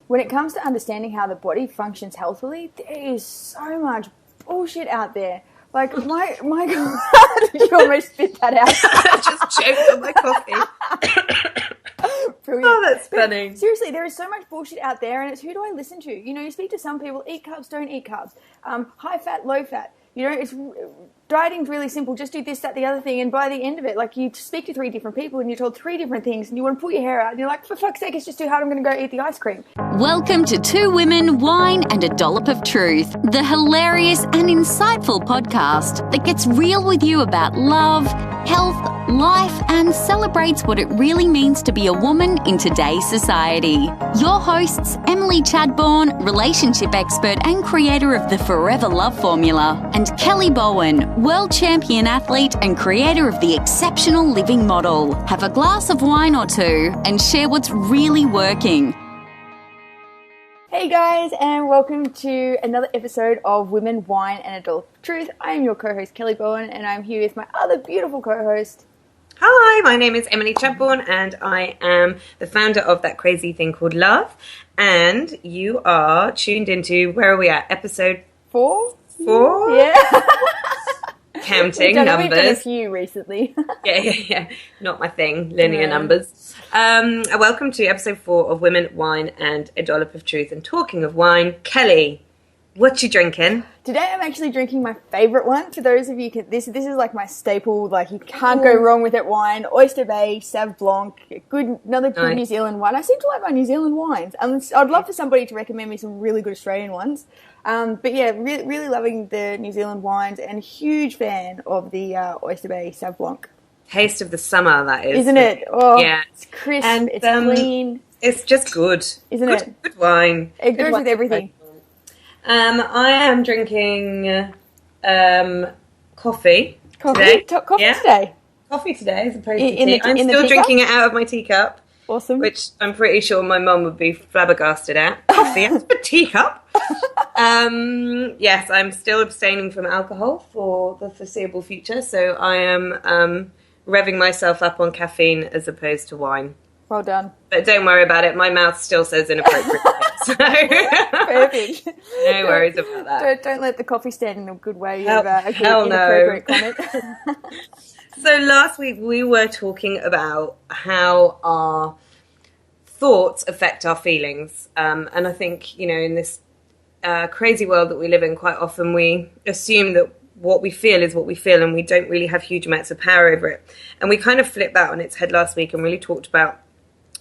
when it comes to understanding how the body functions healthily, there is so much bullshit out there. Like, my God, did you almost spit that out? I just choked on my coffee. Brilliant. Oh, that's funny. But seriously, there is so much bullshit out there, and it's who do I listen to? You know, you speak to some people, eat carbs, don't eat carbs, high fat, low fat. You know, dieting's really simple. Just do this, that, the other thing, and by the end of it, like, you speak to 3 different people, and you're told 3 different things, and you want to pull your hair out, and you're like, for fuck's sake, it's just too hard. I'm going to go eat the ice cream. Welcome to 2 Women, Wine and a Dollop of Truth, the hilarious and insightful podcast that gets real with you about love, health, life, and celebrates what it really means to be a woman in today's society. Your hosts, Emily Chadbourne, relationship expert and creator of the Forever Love Formula, and Kelly Bowen, world champion athlete and creator of the Exceptional Living Model. Have a glass of wine or 2 and share what's really working. Hey guys, and welcome to another episode of Women, Wine and a Dollop of Truth. I am your co-host Kelly Bowen, and I'm here with my other beautiful co-host. Hi, my name is Emily Chadbourne, and I am the founder of That Crazy Thing Called Love. And you are tuned into, where are we at? Episode 4? 4? Yeah. Counting We've numbers. done a few recently. Yeah. Not my thing, linear numbers. Welcome to episode 4 of Women, Wine and a Dollop of Truth. And talking of wine, Kelly, what you drinking? Today I'm actually drinking my favourite one. For those of you, this is like my staple, like you can't go wrong with it wine. Oyster Bay, Sauv Blanc, another good New Zealand wine. I seem to like my New Zealand wines. I'd love for somebody to recommend me some really good Australian ones. But yeah, really loving the New Zealand wines and huge fan of the Oyster Bay Sauv Blanc. Taste of the summer, that is. Isn't it? Oh, yeah. It's crisp, and, it's clean. It's just good. Isn't it? Good wine. It goes with everything. I am drinking coffee. Coffee today? Coffee today as opposed to tea. I'm still drinking it out of my teacup. Awesome. Which I'm pretty sure my mum would be flabbergasted at. Coffee out of a teacup? Yes, I'm still abstaining from alcohol for the foreseeable future, so I am revving myself up on caffeine as opposed to wine. Well done. But don't worry about it, my mouth still says inappropriate things. So. Perfect. No worries about that. Don't let the coffee stand in a good way of a good inappropriate comment. So last week we were talking about how our thoughts affect our feelings. And I think, you know, in this crazy world that we live in, quite often we assume that what we feel is what we feel and we don't really have huge amounts of power over it. And we kind of flipped that on its head last week and really talked about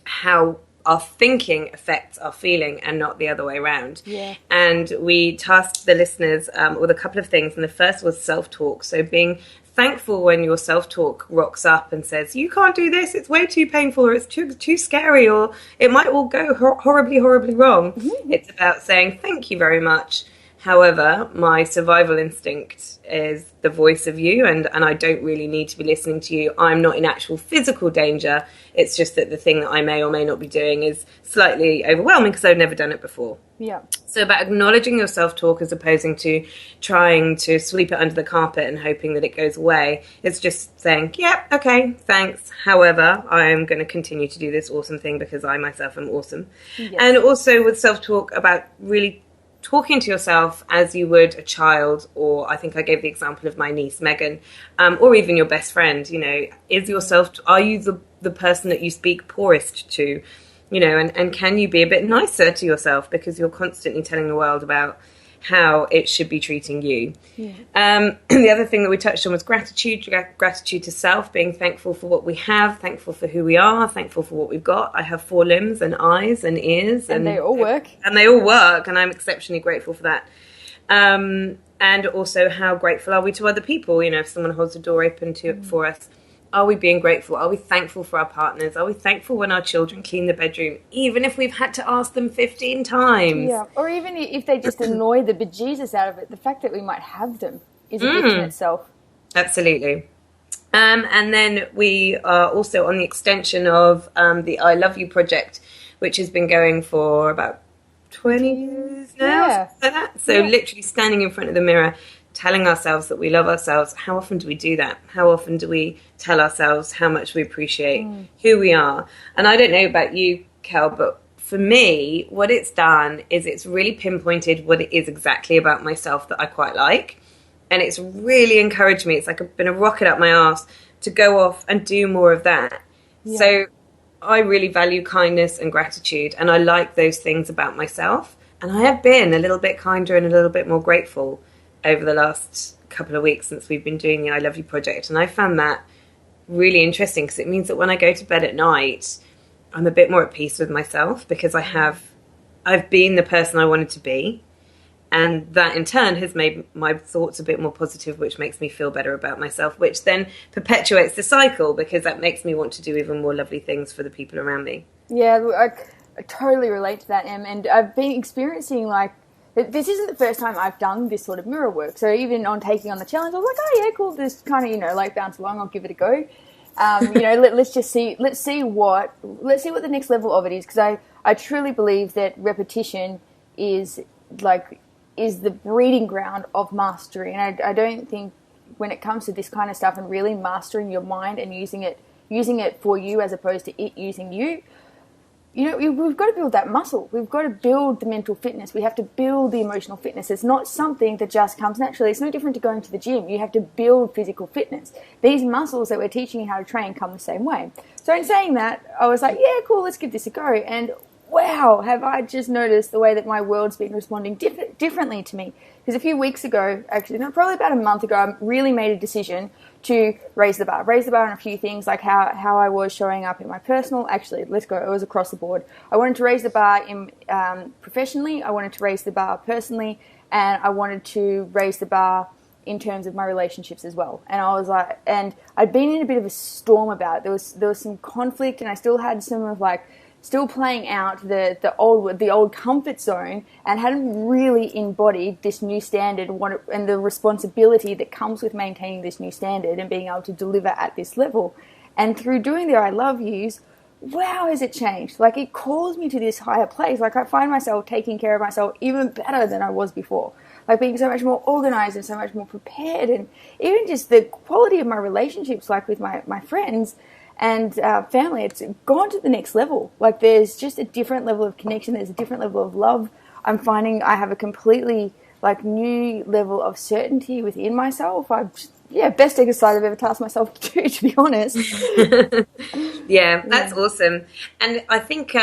how our thinking affects our feeling and not the other way around. Yeah. And we tasked the listeners with a couple of things. And the first was self-talk. So being thankful when your self-talk rocks up and says, you can't do this, it's way too painful, or it's too scary, or it might all go horribly wrong. Mm-hmm. It's about saying, thank you very much. However, my survival instinct is the voice of you, and I don't really need to be listening to you. I'm not in actual physical danger. It's just that the thing that I may or may not be doing is slightly overwhelming because I've never done it before. Yeah. So about acknowledging your self-talk as opposing to trying to sweep it under the carpet and hoping that it goes away. It's just saying, yeah, okay, thanks. However, I am going to continue to do this awesome thing because I myself am awesome. Yes. And also with self-talk about really talking to yourself as you would a child, or I think I gave the example of my niece Megan, or even your best friend. You know, are you the person that you speak poorest to, you know, and can you be a bit nicer to yourself because you're constantly telling the world about how it should be treating you. Yeah. The other thing that we touched on was gratitude to self, being thankful for what we have, thankful for who we are, thankful for what we've got. I have 4 limbs and eyes and ears. And they all work. And they all work, and I'm exceptionally grateful for that. And also, how grateful are we to other people? You know, if someone holds the door open for us, are we being grateful? Are we thankful for our partners? Are we thankful when our children clean the bedroom, even if we've had to ask them 15 times? Yeah, or even if they just annoy the bejesus out of it, the fact that we might have them is a gift in itself. Absolutely. And then we are also on the extension of the I Love You project, which has been going for about 20 years now. Yeah. Like that. So literally standing in front of the mirror, telling ourselves that we love ourselves. How often do we do that? How often do we tell ourselves how much we appreciate who we are? And I don't know about you, Kel, but for me, what it's done is it's really pinpointed what it is exactly about myself that I quite like. And it's really encouraged me. It's like been a rocket up my arse to go off and do more of that. Yeah. So I really value kindness and gratitude, and I like those things about myself. And I have been a little bit kinder and a little bit more grateful over the last couple of weeks since we've been doing the I Love You project. And I found that really interesting because it means that when I go to bed at night, I'm a bit more at peace with myself because I've been the person I wanted to be. And that in turn has made my thoughts a bit more positive, which makes me feel better about myself, which then perpetuates the cycle because that makes me want to do even more lovely things for the people around me. Yeah, I totally relate to that, Em. And I've been experiencing, like, this isn't the first time I've done this sort of mirror work. So even on taking on the challenge, I was like, oh, yeah, cool, just kind of, like, bounce along, I'll give it a go. Let's see what the next level of it is, because I truly believe that repetition is the breeding ground of mastery. And I don't think when it comes to this kind of stuff and really mastering your mind and using it for you as opposed to it using you, we've got to build that muscle. We've got to build the mental fitness. We have to build the emotional fitness. It's not something that just comes naturally. It's no different to going to the gym. You have to build physical fitness. These muscles that we're teaching you how to train come the same way. So in saying that, I was like, yeah, cool, let's give this a go. And wow, have I just noticed the way that my world's been responding differently to me. Because a few weeks ago, actually, no, probably about a month ago, I really made a decision to raise the bar on a few things, like how I was showing up in my personal. Actually, let's go. It was across the board. I wanted to raise the bar in professionally. I wanted to raise the bar personally, and I wanted to raise the bar in terms of my relationships as well. And I was like, and I'd been in a bit of a storm about it. There was some conflict, and I still had some of still playing out the old comfort zone, and hadn't really embodied this new standard and the responsibility that comes with maintaining this new standard and being able to deliver at this level. And through doing the I Love Yous, wow, has it changed? Like, it calls me to this higher place. Like, I find myself taking care of myself even better than I was before. Like, being so much more organized and so much more prepared, and even just the quality of my relationships, like with my friends and family, it's gone to the next level. Like, there's just a different level of connection. There's a different level of love. I'm finding I have a completely new level of certainty within myself. Best exercise I've ever tasked myself to do, to be honest. Yeah, that's awesome. And I think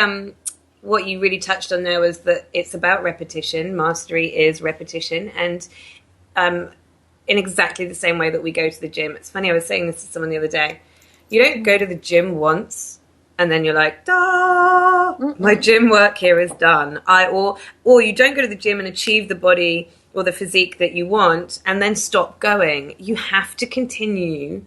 what you really touched on there was that it's about repetition. Mastery is repetition. And in exactly the same way that we go to the gym. It's funny, I was saying this to someone the other day. You don't go to the gym once and then you're like, my gym work here is done. Or you don't go to the gym and achieve the body or the physique that you want and then stop going. You have to continue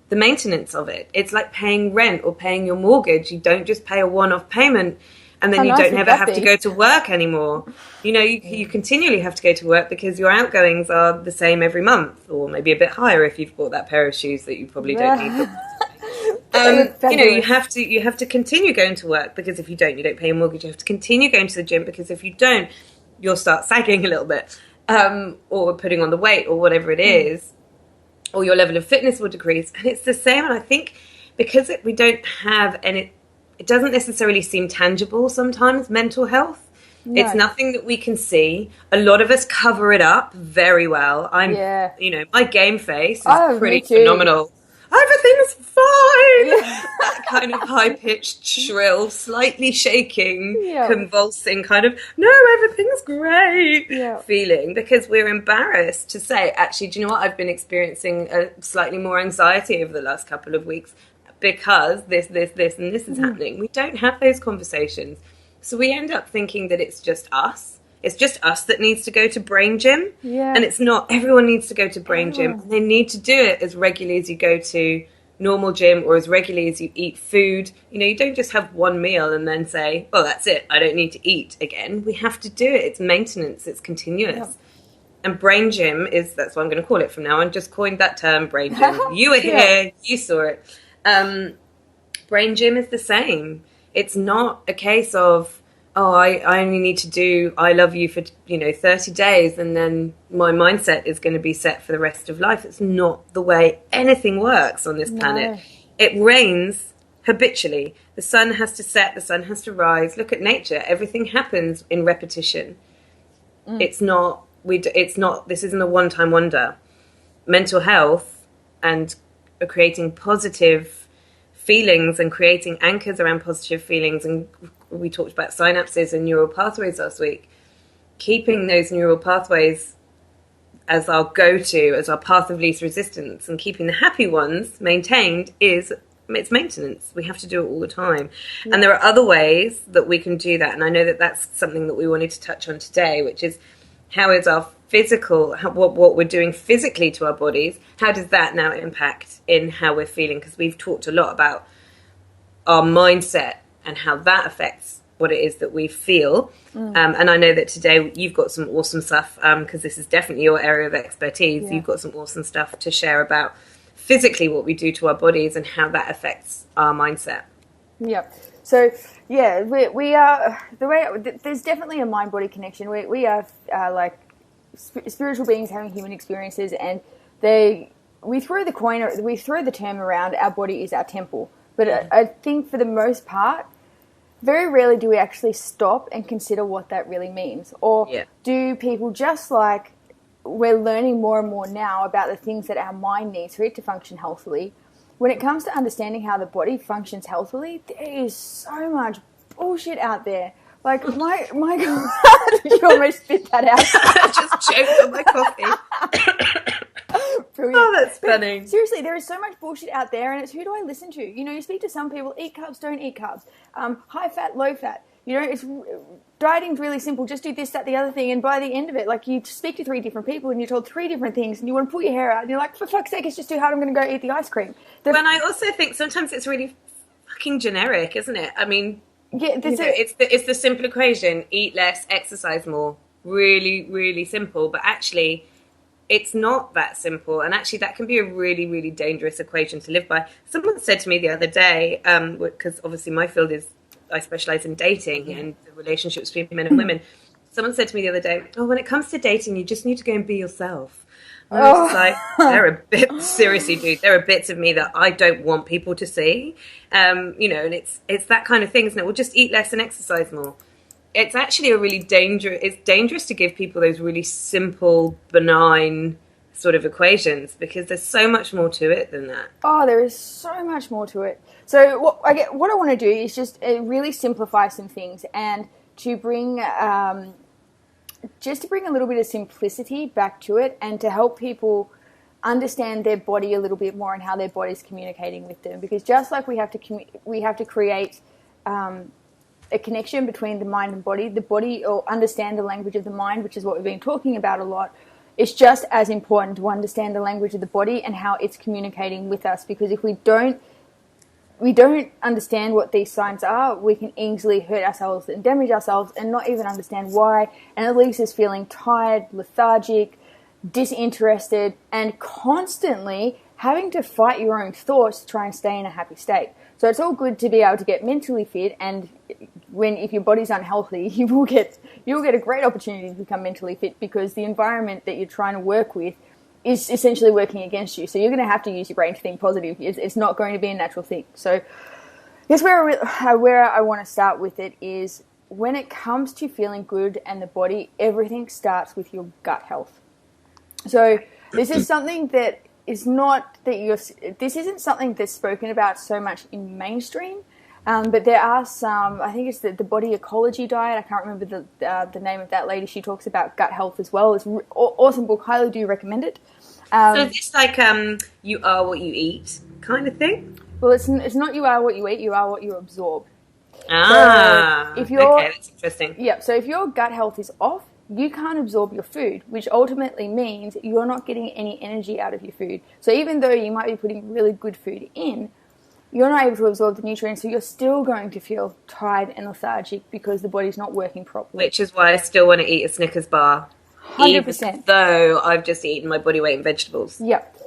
the maintenance of it. It's like paying rent or paying your mortgage. You don't just pay a one-off payment and then you don't ever have to go to work anymore. You continually have to go to work because your outgoings are the same every month, or maybe a bit higher if you've bought that pair of shoes that you probably don't need. You have to continue going to work, because if you don't pay your mortgage. You have to continue going to the gym, because if you don't, you'll start sagging a little bit, or putting on the weight or whatever it is, or your level of fitness will decrease. And it's the same. And I think because we don't have, and it doesn't necessarily seem tangible sometimes, mental health. No. It's nothing that we can see. A lot of us cover it up very well. My game face is pretty phenomenal. Everything's fine. Yeah. That kind of high-pitched, shrill, slightly shaking, convulsing kind of, no, everything's great feeling, because we're embarrassed to say, actually, do you know what? I've been experiencing a slightly more anxiety over the last couple of weeks because this, and this is happening. We don't have those conversations. So we end up thinking that it's just us. It's just us that needs to go to brain gym. Yeah. And it's not. Everyone needs to go to brain gym. And they need to do it as regularly as you go to normal gym, or as regularly as you eat food. You don't just have one meal and then say, well, that's it. I don't need to eat again. We have to do it. It's maintenance. It's continuous. Yeah. And brain gym that's what I'm going to call it from now on. Just coined that term, brain gym. You were here. You saw it. Brain gym is the same. It's not a case of, I only need to do I love you for 30 days and then my mindset is going to be set for the rest of life. It's not the way anything works on this planet. It rains habitually. The sun has to set, the sun has to rise. Look at nature. Everything happens in repetition. It's not, this isn't a one-time wonder. Mental health and creating positive feelings and creating anchors around positive feelings, and we talked about synapses and neural pathways last week. Keeping those neural pathways as our go-to, as our path of least resistance, and keeping the happy ones maintained it's maintenance. We have to do it all the time. Yeah. And there are other ways that we can do that. And I know that that's something that we wanted to touch on today, which is how is our physical, what we're doing physically to our bodies, how does that now impact in how we're feeling? Because we've talked a lot about our mindset and how that affects what it is that we feel. And I know that today you've got some awesome stuff, because this is definitely your area of expertise. Yeah. You've got some awesome stuff to share about physically what we do to our bodies and how that affects our mindset. Yeah. So, yeah, we are, there's definitely a mind-body connection. We are like spiritual beings having human experiences, and we throw the term around, our body is our temple. But I think for the most part, very rarely do we actually stop and consider what that really means. Or do people, just like we're learning more and more now about the things that our mind needs for it to function healthily, when it comes to understanding how the body functions healthily, there is so much bullshit out there. Like, my God, you almost spit that out. I just choked on my coffee. Brilliant. Oh, that's funny. Seriously, there is so much bullshit out there, and it's who do I listen to? You know, you speak to some people, eat carbs, don't eat carbs, high fat, low fat. You know, dieting's really simple. Just do this, that, the other thing, and by the end of it, like, you speak to 3 different people, and you're told 3 different things, and you want to pull your hair out, and you're like, for fuck's sake, it's just too hard. I'm going to go eat the ice cream. And I also think sometimes it's really fucking generic, isn't it? I mean, it's the simple equation: eat less, exercise more. Really, really simple, but actually, it's not that simple, and actually that can be a really, really dangerous equation to live by. Someone said to me the other day, because obviously my field is, I specialize in dating and the relationships between men and women. Someone said to me the other day, when it comes to dating, you just need to go and be yourself. I was just like, seriously, dude, there are bits of me that I don't want people to see. And it's that kind of thing, isn't it? We'll just eat less and exercise more. It's actually it's dangerous to give people those really simple, benign sort of equations, because there's so much more to it than that. Oh, there is so much more to it. So what I want to do is just really simplify some things, and to bring a little bit of simplicity back to it, and to help people understand their body a little bit more and how their body's communicating with them. Because just like we have to create a connection between the mind and body, or understand the language of the mind, which is what we've been talking about a lot, it's just as important to understand the language of the body and how it's communicating with us. Because if we don't understand what these signs are, we can easily hurt ourselves and damage ourselves and not even understand why, and it leaves us feeling tired, lethargic, disinterested, and constantly having to fight your own thoughts to try and stay in a happy state. So it's all good to be able to get mentally fit, and if your body's unhealthy, you will get a great opportunity to become mentally fit, because the environment that you're trying to work with is essentially working against you. So you're going to have to use your brain to think positive. It's not going to be a natural thing. So I guess where I want to start with it is, when it comes to feeling good and the body, everything starts with your gut health. So this is something that is not that this isn't something that's spoken about so much in mainstream, but there are some. I think it's the body ecology diet. I can't remember the name of that lady. She talks about gut health as well. It's an awesome book. Highly do recommend it. So it's like you are what you eat kind of thing. Well, it's not you are what you eat. You are what you absorb. So if okay, that's interesting. Yeah. So if your gut health is off, you can't absorb your food, which ultimately means you're not getting any energy out of your food. So even though you might be putting really good food in, you're not able to absorb the nutrients, so you're still going to feel tired and lethargic because the body's not working properly. Which is why I still want to eat a Snickers bar. 100%. Even though I've just eaten my body weight in vegetables. Yep.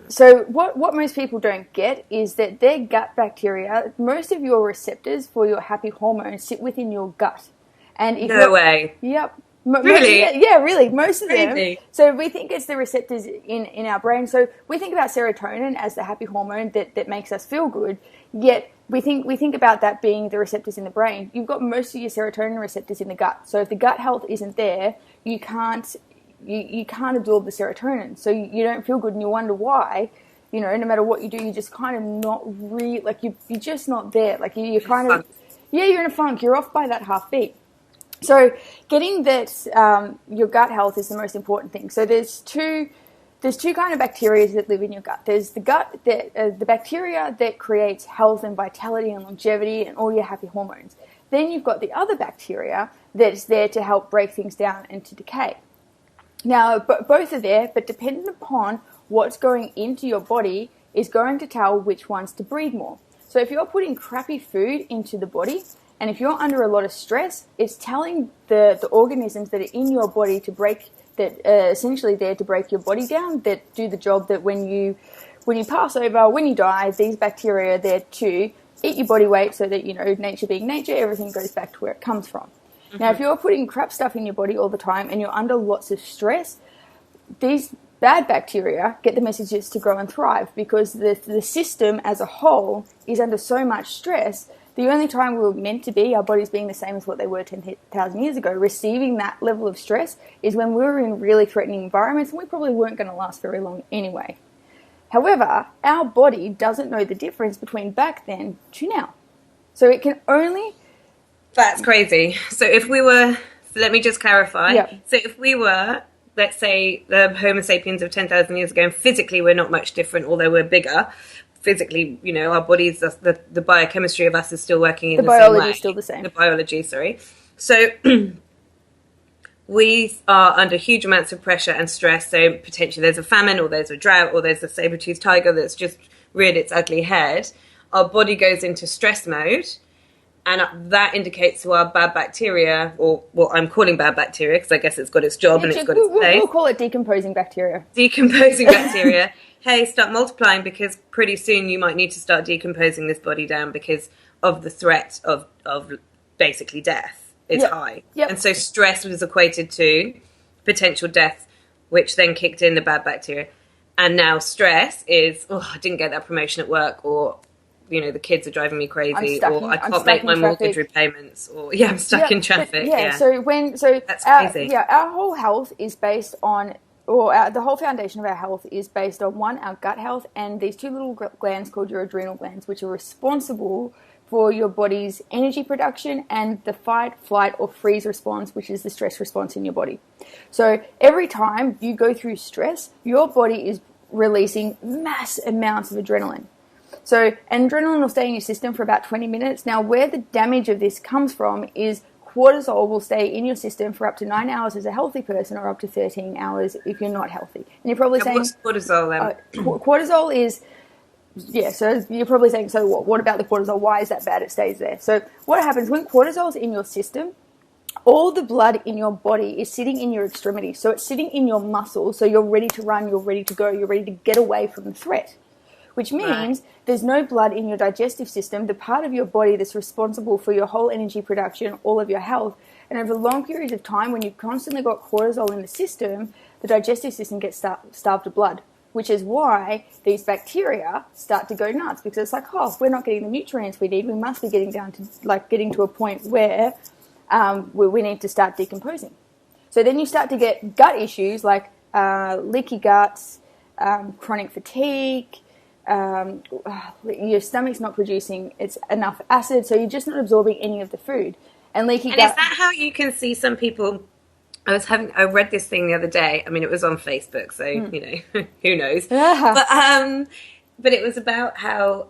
So what most people don't get is that their gut bacteria, most of your receptors for your happy hormones sit within your gut. And if no way. Yep. Really? Yeah, really. Most of them. Really? So we think it's the receptors in our brain. So we think about serotonin as the happy hormone that makes us feel good. Yet we think about that being the receptors in the brain. You've got most of your serotonin receptors in the gut. So if the gut health isn't there, you can't absorb the serotonin. So you don't feel good, and you wonder why. You know, no matter what you do, you're just kind of not really, like, you're just not there. Like, you're kind of, you're in a funk. You're off by that half beat. So getting that your gut health is the most important thing. So there's two kind of bacteria that live in your gut. There's the the bacteria that creates health and vitality and longevity and all your happy hormones. Then you've got the other bacteria that's there to help break things down and to decay. Now, both are there, but dependent upon what's going into your body is going to tell which ones to breed more. So if you're putting crappy food into the body, and if you're under a lot of stress, it's telling the organisms that are in your body to break, that essentially there to break your body down, that do the job that when you pass over, when you die, these bacteria are there to eat your body weight so that, you know, nature being nature, everything goes back to where it comes from. Mm-hmm. Now, if you're putting crap stuff in your body all the time and you're under lots of stress, these bad bacteria get the messages to grow and thrive, because the system as a whole is under so much stress. The only time we were meant to be, our bodies being the same as what they were 10,000 years ago, receiving that level of stress, is when we were in really threatening environments, and we probably weren't going to last very long anyway. However, our body doesn't know the difference between back then to now. So it can only... That's crazy. So if we were... So let me just clarify. Yep. So if we were... Let's say the Homo sapiens of 10,000 years ago, and physically we're not much different, although we're bigger. Physically, you know, our bodies, the biochemistry of us is still working in the same way. The biology is still the same. The biology, sorry. So we are under huge amounts of pressure and stress. So potentially there's a famine, or there's a drought, or there's a saber-toothed tiger that's just reared its ugly head. Our body goes into stress mode. And that indicates to our bad bacteria, or what I'm calling bad bacteria, because I guess it's got its job and it's got its place. We'll call it decomposing bacteria. Decomposing bacteria. Hey, start multiplying, because pretty soon you might need to start decomposing this body down because of the threat of basically death is high. Yep. And so stress was equated to potential death, which then kicked in the bad bacteria. And now stress is, I didn't get that promotion at work, or... you know, the kids are driving me crazy, or I can't make my mortgage repayments, or I'm stuck in traffic. That's crazy. Our whole health is based on, the whole foundation of our health is based on, one, our gut health, and these two little glands called your adrenal glands, which are responsible for your body's energy production and the fight, flight, or freeze response, which is the stress response in your body. So every time you go through stress, your body is releasing mass amounts of adrenaline. So adrenaline will stay in your system for about 20 minutes. Now, where the damage of this comes from is cortisol will stay in your system for up to 9 hours as a healthy person, or up to 13 hours if you're not healthy. And you're probably saying... What's cortisol then? Cortisol is... Yeah, so you're probably saying, so what about the cortisol? Why is that bad? It stays there. So what happens when cortisol is in your system, all the blood in your body is sitting in your extremities. So it's sitting in your muscles, so you're ready to run, you're ready to go, you're ready to get away from the threat. Which means there's no blood in your digestive system, the part of your body that's responsible for your whole energy production, all of your health. And over long periods of time, when you've constantly got cortisol in the system, the digestive system gets starved of blood, which is why these bacteria start to go nuts, because it's like, we're not getting the nutrients we need. We must be getting to a point where we need to start decomposing. So then you start to get gut issues like leaky guts, chronic fatigue. Your stomach's not producing enough acid, so you're just not absorbing any of the food. And leaky gut. And is that how you can see some people? I read this thing the other day. I mean, it was on Facebook, so you know, who knows? But it was about how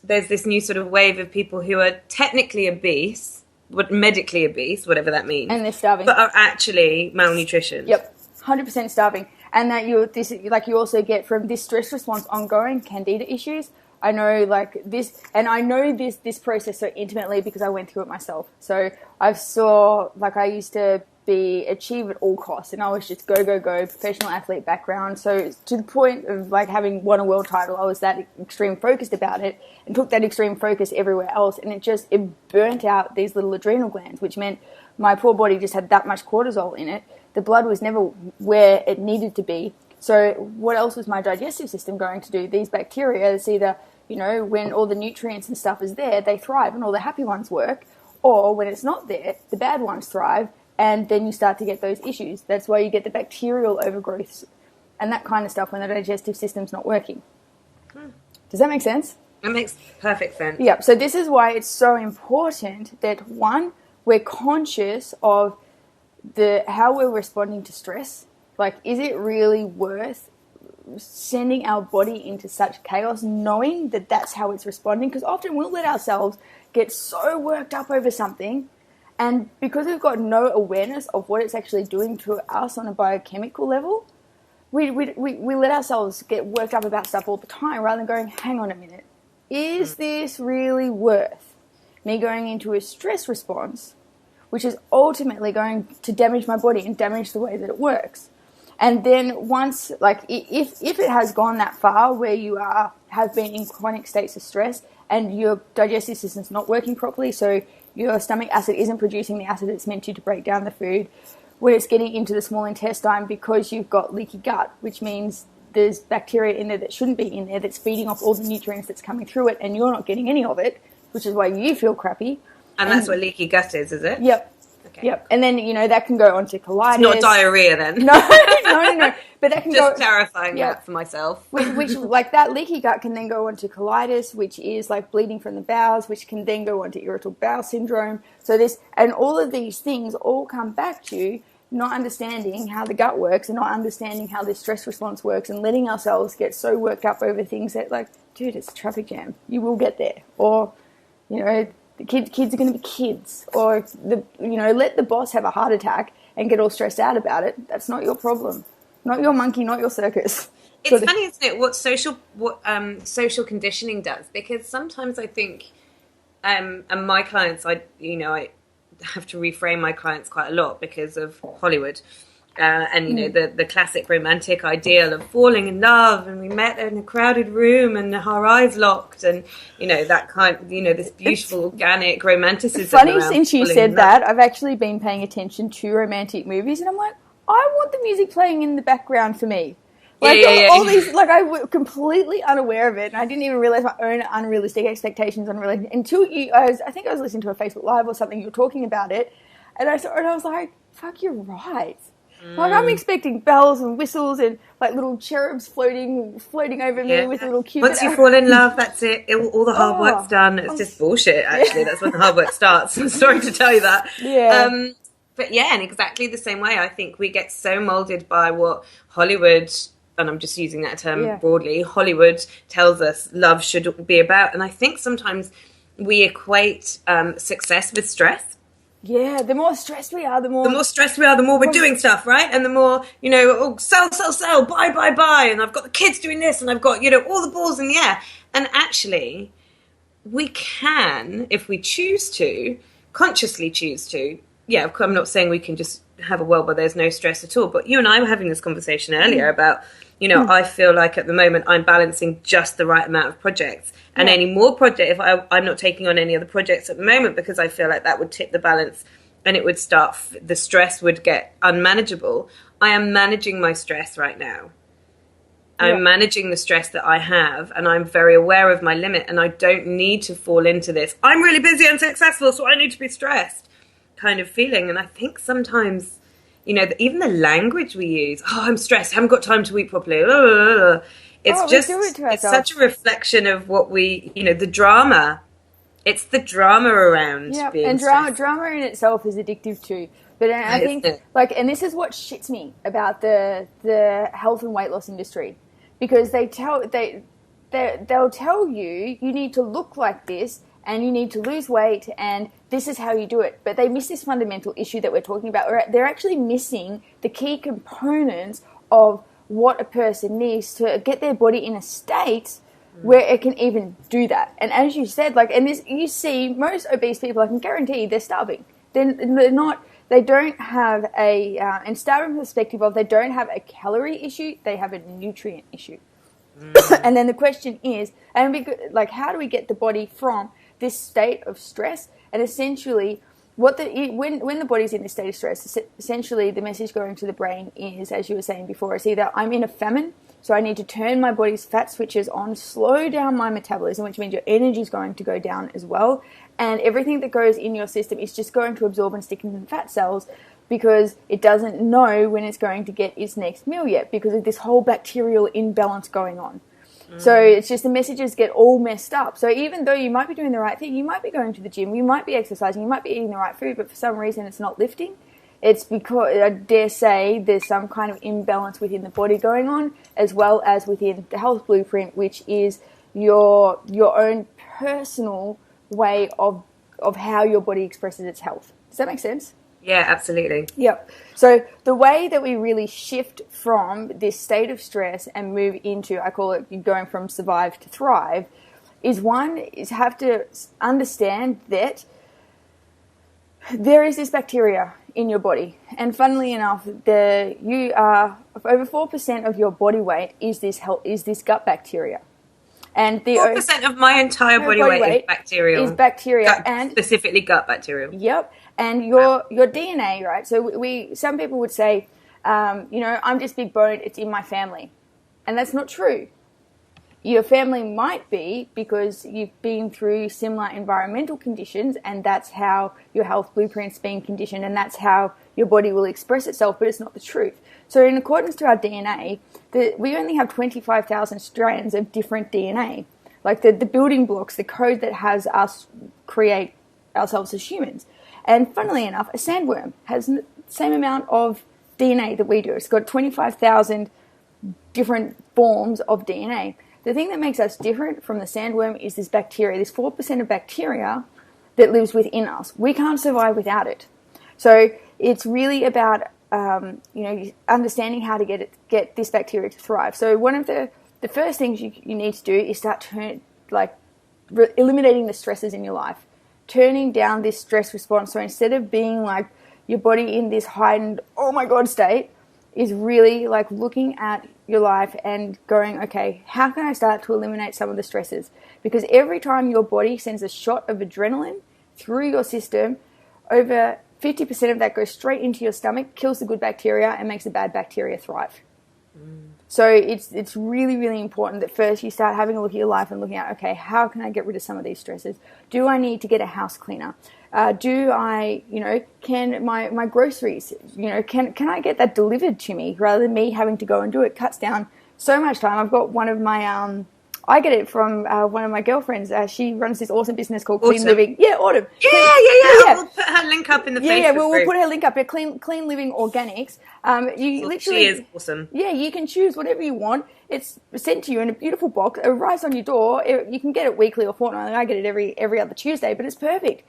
there's this new sort of wave of people who are technically obese, but medically obese, whatever that means, and they're starving, but are actually malnutrition. Yep, 100% starving. And that you also get from this stress response ongoing candida issues. I know this process so intimately because I went through it myself. So I used to achieve at all costs, and I was just go, professional athlete background. So to the point of having won a world title, I was that extreme focused about it and took that extreme focus everywhere else. And it burnt out these little adrenal glands, which meant my poor body just had that much cortisol in it. The blood was never where it needed to be. So what else was my digestive system going to do? These bacteria, it's either you know, when all the nutrients and stuff is there, they thrive and all the happy ones work. Or when it's not there, the bad ones thrive, and then you start to get those issues. That's why you get the bacterial overgrowths and that kind of stuff when the digestive system's not working. Does that make sense? It makes perfect sense. Yeah, so this is why it's so important that, one, we're conscious of how we're responding to stress. Like, is it really worth sending our body into such chaos knowing that that's how it's responding? Because often we'll let ourselves get so worked up over something, and because we've got no awareness of what it's actually doing to us on a biochemical level, we let ourselves get worked up about stuff all the time rather than going, hang on a minute, is this really worth me going into a stress response, which is ultimately going to damage my body and damage the way that it works? And then once, like, if it has gone that far where you have been in chronic states of stress and your digestive system's not working properly, so your stomach acid isn't producing the acid it's meant to break down the food, when it's getting into the small intestine because you've got leaky gut, which means there's bacteria in there that shouldn't be in there that's feeding off all the nutrients that's coming through it, and you're not getting any of it, which is why you feel crappy. And that's what leaky gut is it? Yep. Okay. Yep. And then, you know, that can go on to colitis. It's not diarrhea then. No. But that can Just clarifying that for myself. which, like, that leaky gut can then go on to colitis, which is like bleeding from the bowels, which can then go on to irritable bowel syndrome. So and all of these things all come back to not understanding how the gut works and not understanding how this stress response works, and letting ourselves get so worked up over things that, like, dude, it's a traffic jam. You will get there. Or, you know, the kids are going to be kids. Or, let the boss have a heart attack and get all stressed out about it. That's not your problem. Not your monkey, not your circus. It's funny, isn't it, what social conditioning does? Because sometimes I think, and my clients, I have to reframe my clients quite a lot because of Hollywood. And, the classic romantic ideal of falling in love, and we met in a crowded room and our eyes locked, and, that kind of, this beautiful, organic romanticism. It's funny since you said that, I've actually been paying attention to romantic movies, and I'm like, I want the music playing in the background for me. Like, all these, like, I was completely unaware of it, and I didn't even realize my own unrealistic expectations until I think I was listening to a Facebook Live or something, you were talking about it, and I saw it, and I was like, fuck, you're right. Like, I'm expecting bells and whistles and, like, little cherubs floating over me with little cupid. Once you fall in love, that's it. All the hard work's done. It's just bullshit, actually. That's when the hard work starts. I'm sorry to tell you that. Yeah. But yeah, in exactly the same way, I think we get so molded by what Hollywood, and I'm just using that term broadly, Hollywood tells us love should be about. And I think sometimes we equate success with stress. Yeah, the more stressed we are, the more we're doing stuff, right? And the more, sell, buy, and I've got the kids doing this, and I've got, all the balls in the air. And actually, we can, if we choose to, consciously choose to, I'm not saying we can just have a world where there's no stress at all, but you and I were having this conversation earlier about, I feel like at the moment I'm balancing just the right amount of projects. And any more project, if I'm not taking on any other projects at the moment, because I feel like that would tip the balance and it would start, the stress would get unmanageable. I am managing my stress right now. I'm managing the stress that I have, and I'm very aware of my limit, and I don't need to fall into this, I'm really busy and successful, so I need to be stressed kind of feeling. And I think sometimes, even the language we use, I'm stressed, haven't got time to eat properly, it's such a reflection of what we, the drama. It's the drama around being and stressed. drama in itself is addictive too. But I think, and this is what shits me about the health and weight loss industry, because they'll tell you need to look like this and you need to lose weight and this is how you do it. But they miss this fundamental issue that we're talking about. They're actually missing the key components of what a person needs to get their body in a state where it can even do that. And as you said, you see most obese people, I can guarantee they're starving. They're not, they don't have and starving from the perspective of they don't have a calorie issue, they have a nutrient issue. And then the question is, how do we get the body from this state of stress? And essentially, when the body's in this state of stress, essentially the message going to the brain is, as you were saying before, it's either I'm in a famine, So I need to turn my body's fat switches on, slow down my metabolism, which means your energy is going to go down as well. And everything that goes in your system is just going to absorb and stick in the fat cells because it doesn't know when it's going to get its next meal yet because of this whole bacterial imbalance going on. So it's just the messages get all messed up. So even though you might be doing the right thing, you might be going to the gym, you might be exercising, you might be eating the right food, but for some reason it's not lifting. It's because, I dare say, there's some kind of imbalance within the body going on, as well as within the health blueprint, which is your own personal way of how your body expresses its health. Does that make sense? Yeah, absolutely. Yep. So the way that we really shift from this state of stress and move into, I call it going from survive to thrive, is have to understand that there is this bacteria in your body. And funnily enough, over 4% of your body weight is this gut bacteria. And 4% of my entire body weight is bacterial. And specifically gut bacterial. Yep. And your DNA, right? So some people would say, I'm just big boned, it's in my family. And that's not true. Your family might be because you've been through similar environmental conditions and that's how your health blueprint's been conditioned and that's how your body will express itself, but it's not the truth. So in accordance to our DNA, we only have 25,000 strands of different DNA, like the building blocks, the code that has us create ourselves as humans. And funnily enough, a sandworm has the same amount of DNA that we do. It's got 25,000 different forms of DNA. The thing that makes us different from the sandworm is this bacteria, this 4% of bacteria that lives within us. We can't survive without it. So it's really about understanding how to get this bacteria to thrive. So one of the first things you need to do is start eliminating the stresses in your life. Turning down this stress response. So instead of being like your body in this heightened, oh my God state, is really like looking at your life and going, okay, how can I start to eliminate some of the stresses? Because every time your body sends a shot of adrenaline through your system, over 50% of that goes straight into your stomach, kills the good bacteria and makes the bad bacteria thrive. So it's really, really important that first you start having a look at your life and looking at, okay, how can I get rid of some of these stresses? Do I need to get a house cleaner? Do I, can my groceries, can I get that delivered to me rather than me having to go and do it? Cuts down so much time. I've got one of my, I get it from one of my girlfriends. She runs this awesome business called Clean Living. Yeah, Autumn. Yeah. We'll put her link up in the Facebook Yeah, we'll group. put her link up. Clean Living Organics. She is awesome. Yeah, you can choose whatever you want. It's sent to you in a beautiful box. It arrives on your door. You can get it weekly or fortnightly. I get it every other Tuesday, but it's perfect.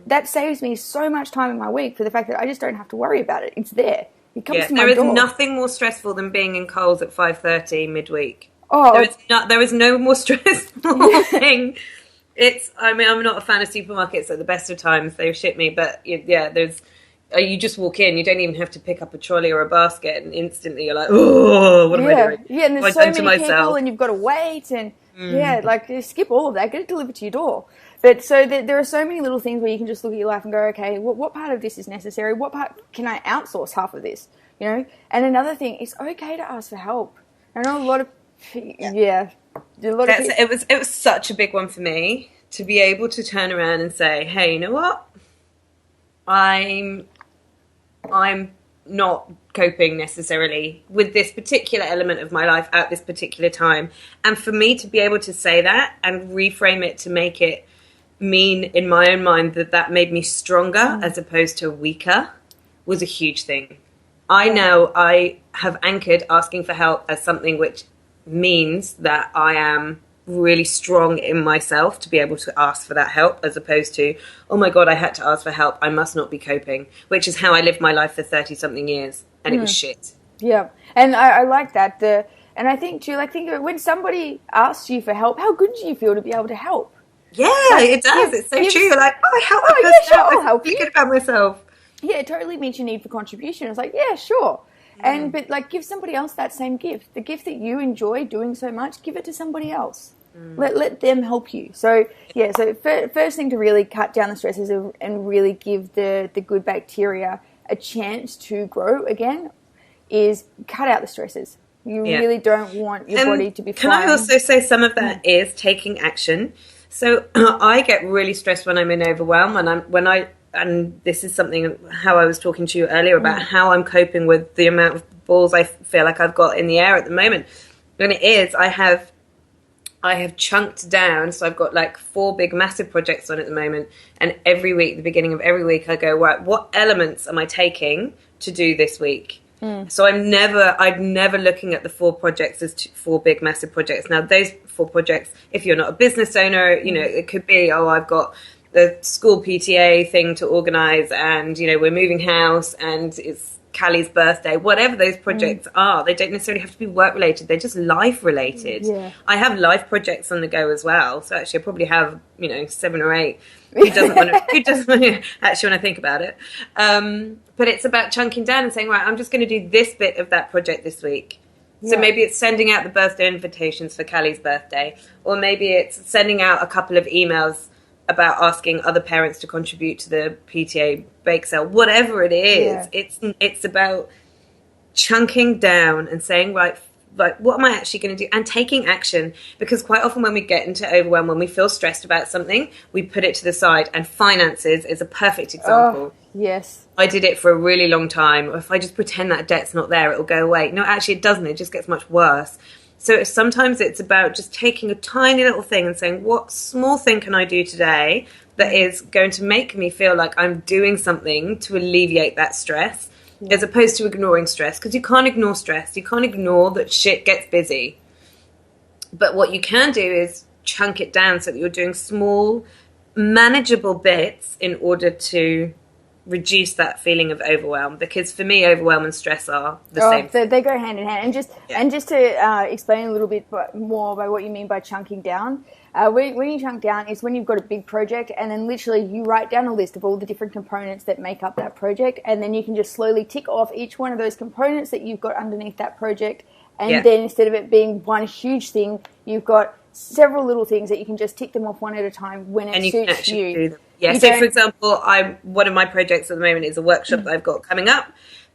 That saves me so much time in my week for the fact that I just don't have to worry about it. It's there. It comes to my door. There is nothing more stressful than being in Coles at 5:30 midweek. Oh, there is no more stressful thing. I'm not a fan of supermarkets at the best of times. They shit me, but you just walk in. You don't even have to pick up a trolley or a basket, and instantly you're like, oh, what am I doing? Yeah, and there's so many people, and you've got to wait, and you skip all of that. Get it delivered to your door. But so there are so many little things where you can just look at your life and go, okay, what part of this is necessary? What part can I outsource half of this? And another thing, it's okay to ask for help. I know a lot of it was such a big one for me to be able to turn around and say, hey, you know what? I'm not coping necessarily with this particular element of my life at this particular time. And for me to be able to say that and reframe it to make it mean in my own mind that made me stronger as opposed to weaker was a huge thing. I know I have anchored asking for help as something which means that I am really strong in myself to be able to ask for that help, as opposed to, oh my God, I had to ask for help, I must not be coping, which is how I lived my life for 30-something years, and it was shit. Yeah, and I like that. And I think too, when somebody asks you for help, how good do you feel to be able to help? Yeah, it does. It's so true. You're like, oh, I help my person. Sure, I'll help you. Good about myself. Yeah, it totally meets your need for contribution. It's like, yeah, sure. But give somebody else that same gift. The gift that you enjoy doing so much, give it to somebody else. Let them help you. So first thing to really cut down the stresses and really give the good bacteria a chance to grow again is cut out the stresses. You really don't want your body to be Can flying. I also say some of that is taking action? So I get really stressed when I'm in overwhelm, and this is something how I was talking to you earlier about how I'm coping with the amount of balls I feel like I've got in the air at the moment. And it is, I have chunked down, so I've got like 4 big massive projects on at the moment, and every week, the beginning of every week, I go, right, what elements am I taking to do this week? So I'm never looking at the 4 projects as 4 big massive projects. Now those 4 projects, if you're not a business owner, you know, it could be, I've got the school PTA thing to organise, and you know, we're moving house, and it's Callie's birthday, whatever those projects are. They don't necessarily have to be work related, they're just life related. I have life projects on the go as well, so actually I probably have, you know, 7 or 8. Who doesn't want to actually, when I think about it, but it's about chunking down and saying, right, I'm just going to do this bit of that project this week. So maybe it's sending out the birthday invitations for Callie's birthday, or maybe it's sending out a couple of emails about asking other parents to contribute to the PTA bake sale. Whatever it is, it's about chunking down and saying, right, like, what am I actually going to do? And taking action, because quite often when we get into overwhelm, when we feel stressed about something, we put it to the side, and finances is a perfect example. Yes. I did it for a really long time. If I just pretend that debt's not there, it'll go away. No, actually it doesn't. It just gets much worse. So sometimes it's about just taking a tiny little thing and saying, what small thing can I do today that is going to make me feel like I'm doing something to alleviate that stress, as opposed to ignoring stress, because you can't ignore stress. You can't ignore that shit gets busy. But what you can do is chunk it down so that you're doing small, manageable bits in order to reduce that feeling of overwhelm. Because for me, overwhelm and stress are the same. They go hand in hand. And just to explain a little bit more by what you mean by chunking down, when you chunk down, it's when you've got a big project, and then literally you write down a list of all the different components that make up that project, and then you can just slowly tick off each one of those components that you've got underneath that project, and then instead of it being one huge thing, you've got several little things that you can just tick them off one at a time when it suits you. Do them. Yeah, so for example, one of my projects at the moment is a workshop that I've got coming up.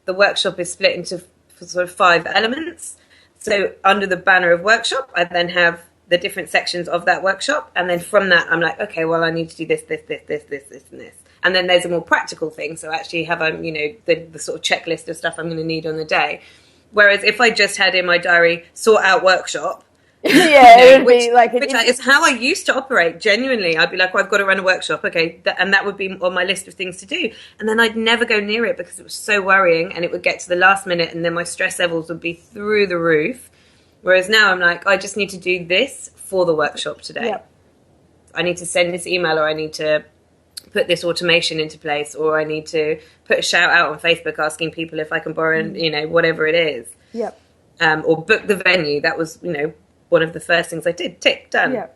The workshop is split into sort of 5 elements. So under the banner of workshop, I then have the different sections of that workshop, and then from that I'm like, okay, well, I need to do this, and this. And then there's a more practical thing, so actually have the sort of checklist of stuff I'm going to need on the day. Whereas if I just had in my diary, sort out workshop, it would be like which is how I used to operate. Genuinely, I'd be like, well, I've got to run a workshop, okay, and that would be on my list of things to do, and then I'd never go near it because it was so worrying, and it would get to the last minute, and then my stress levels would be through the roof. Whereas now I'm like, I just need to do this for the workshop today. I need to send this email, or I need to put this automation into place, or I need to put a shout out on Facebook asking people if I can borrow, whatever it is. Or book the venue. That was, one of the first things I did. Tick, done.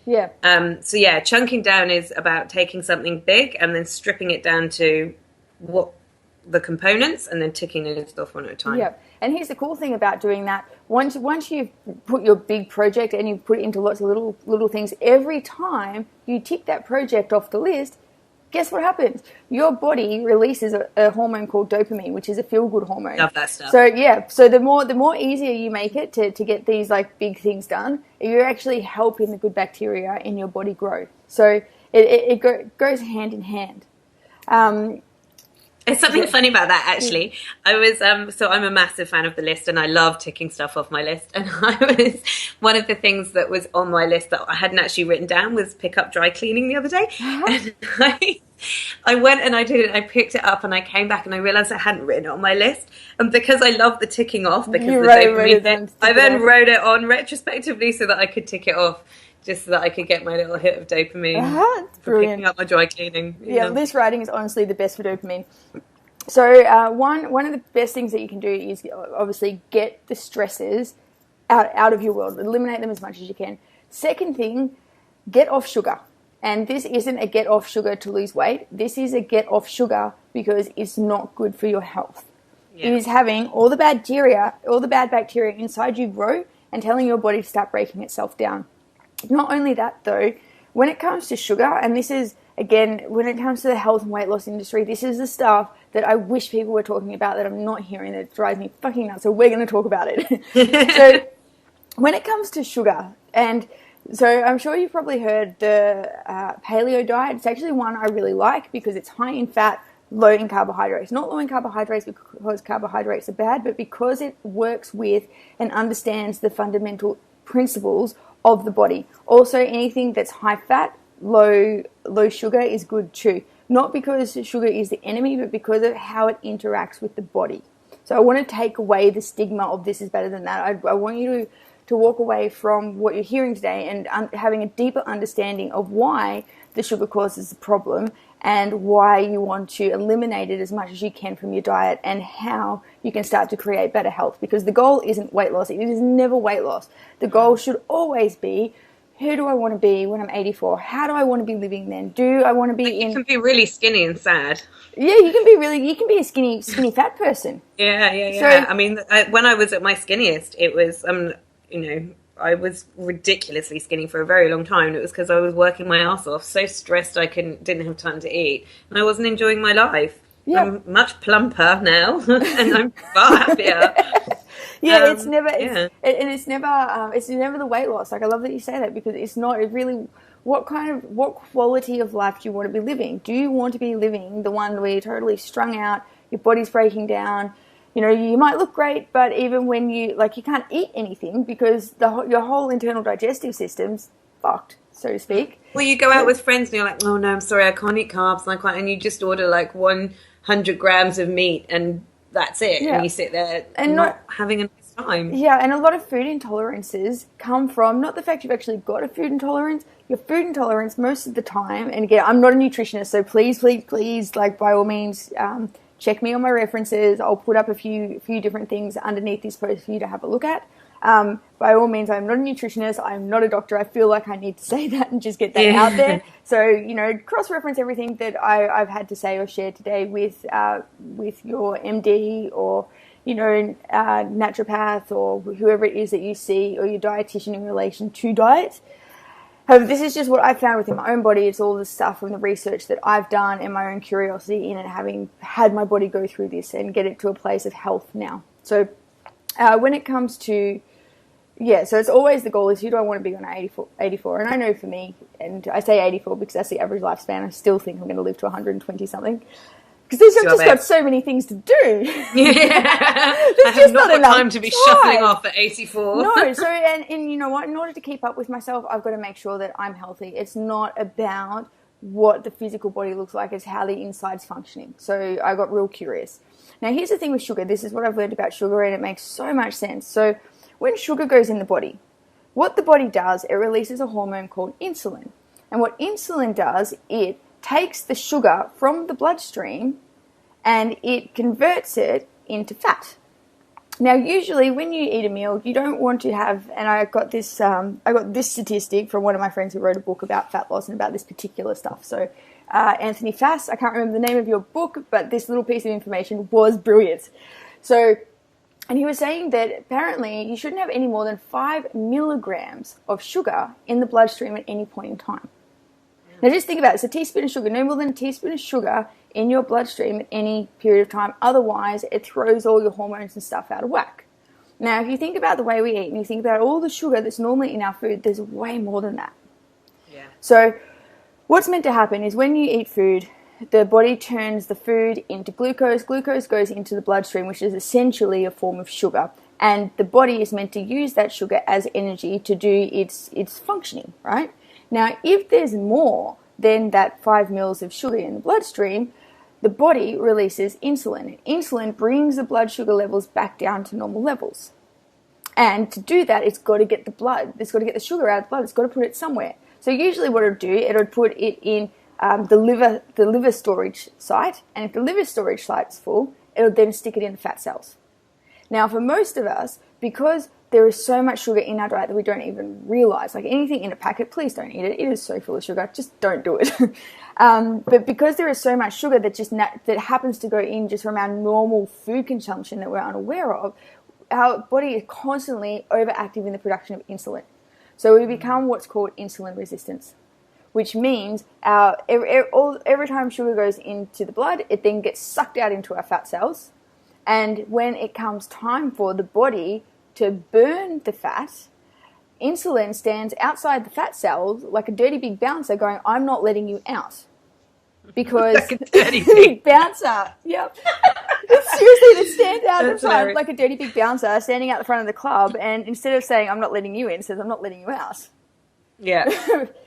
So chunking down is about taking something big and then stripping it down to what the components, and then ticking it off one at a time. And here's the cool thing about doing that. Once you've put your big project and you put it into lots of little things, every time you tick that project off the list, guess what happens? Your body releases a hormone called dopamine, which is a feel-good hormone. Love that stuff. So the more easier you make it to get these like big things done, you're actually helping the good bacteria in your body grow. So it goes hand in hand. There's something funny about that, actually. I was, so I'm a massive fan of the list, and I love ticking stuff off my list. And one of the things that was on my list that I hadn't actually written down was pick up dry cleaning the other day. And I went and I did it. I picked it up, and I came back and I realized I hadn't written it on my list. And because I love the ticking off, because I then wrote it on retrospectively so that I could tick it off, just so that I could get my little hit of dopamine for picking up my dry cleaning. List writing is honestly the best for dopamine. So one of the best things that you can do is obviously get the stresses out of your world. Eliminate them as much as you can. Second thing, get off sugar. And this isn't a get off sugar to lose weight. This is a get off sugar because it's not good for your health. It is having all the bad bacteria inside you grow and telling your body to start breaking itself down. Not only that, though, when it comes to sugar, and this is, again, when it comes to the health and weight loss industry, this is the stuff that I wish people were talking about that I'm not hearing that drives me fucking nuts. So we're going to talk about it. So when it comes to sugar, and so I'm sure you've probably heard the paleo diet. It's actually one I really like because it's high in fat, low in carbohydrates. Not low in carbohydrates because carbohydrates are bad, but because it works with and understands the fundamental principles of the body. Also, anything that's high fat, low sugar is good too. Not because sugar is the enemy, but because of how it interacts with the body. So I want to take away the stigma of this is better than that. I want you to walk away from what you're hearing today and having a deeper understanding of why the sugar causes the problem and why you want to eliminate it as much as you can from your diet and how you can start to create better health. Because the goal isn't weight loss. It is never weight loss. The goal should always be, who do I want to be when I'm 84? How do I want to be living then? Do I want to be You can be really skinny and sad. Yeah, you can be a skinny fat person. Yeah. So, I mean, when I was at my skinniest, it was, I was ridiculously skinny for a very long time. And it was because I was working my ass off, so stressed I didn't have time to eat, and I wasn't enjoying my life. Yeah. I'm much plumper now, and I'm far happier. Yeah, it's never the weight loss. Like, I love that you say that, because it's not really what quality of life do you want to be living? Do you want to be living the one where you're totally strung out, your body's breaking down, you might look great, but even when you can't eat anything because your whole internal digestive system's fucked, so to speak. Well, you go out with friends and you're like, oh no, I'm sorry, I can't eat carbs, and you just order like 100 grams of meat and that's it. Yeah. And you sit there and not having a nice time. Yeah, and a lot of food intolerances come from not the fact you've actually got a food intolerance. Your food intolerance most of the time, and again, I'm not a nutritionist, so please, by all means, check me on my references. I'll put up a few different things underneath this post for you to have a look at. By all means, I'm not a nutritionist. I'm not a doctor. I feel like I need to say that and just get that out there. So, cross-reference everything that I've had to say or share today with your MD or, naturopath or whoever it is that you see, or your dietitian in relation to diet. However, this is just what I've found within my own body. It's all the stuff from the research that I've done and my own curiosity in it, having had my body go through this and get it to a place of health now. So when it comes to, so it's always the goal is, who do I want to be when I'm 84? And I know for me, and I say 84 because that's the average lifespan, I still think I'm going to live to 120 something. Because I've just got so many things to do. Yeah. There's just not enough time to be shuffling off at 84. No, so, and you know what? In order to keep up with myself, I've got to make sure that I'm healthy. It's not about what the physical body looks like, it's how the inside's functioning. So I got real curious. Now, here's the thing with sugar. This is what I've learned about sugar, and it makes so much sense. So when sugar goes in the body, what the body does, it releases a hormone called insulin. And what insulin does, it takes the sugar from the bloodstream and it converts it into fat. Now, usually when you eat a meal, you don't want to have, and I got this statistic from one of my friends who wrote a book about fat loss and about this particular stuff. So Anthony Fass, I can't remember the name of your book, but this little piece of information was brilliant. So, and he was saying that apparently you shouldn't have any more than 5 milligrams of sugar in the bloodstream at any point in time. Now just think about it. It's a teaspoon of sugar, no more than a teaspoon of sugar in your bloodstream at any period of time. Otherwise, it throws all your hormones and stuff out of whack. Now, if you think about the way we eat and you think about all the sugar that's normally in our food, there's way more than that. Yeah. So what's meant to happen is when you eat food, the body turns the food into glucose. Glucose goes into the bloodstream, which is essentially a form of sugar. And the body is meant to use that sugar as energy to do its functioning, right? Now, if there's more than that 5 mils of sugar in the bloodstream, the body releases insulin. Insulin brings the blood sugar levels back down to normal levels. And to do that, it's got to get the sugar out of the blood. It's got to put it somewhere. So usually what it would do, it would put it in the liver storage site. And if the liver storage site's full, it would then stick it in the fat cells. Now, for most of us, because there is so much sugar in our diet that we don't even realize. Like anything in a packet, please don't eat it. It is so full of sugar. Just don't do it. But because there is so much sugar that that happens to go in just from our normal food consumption that we're unaware of, our body is constantly overactive in the production of insulin. So we become what's called insulin resistance. which means every time sugar goes into the blood, it then gets sucked out into our fat cells. And when it comes time for the body to burn the fat, insulin stands outside the fat cells like a dirty big bouncer going, I'm not letting you out. Because like a dirty big bouncer. Yep. Seriously, it stands out in front hilarious. like a dirty big bouncer standing out the front of the club, and instead of saying, I'm not letting you in, it says, I'm not letting you out. Yeah.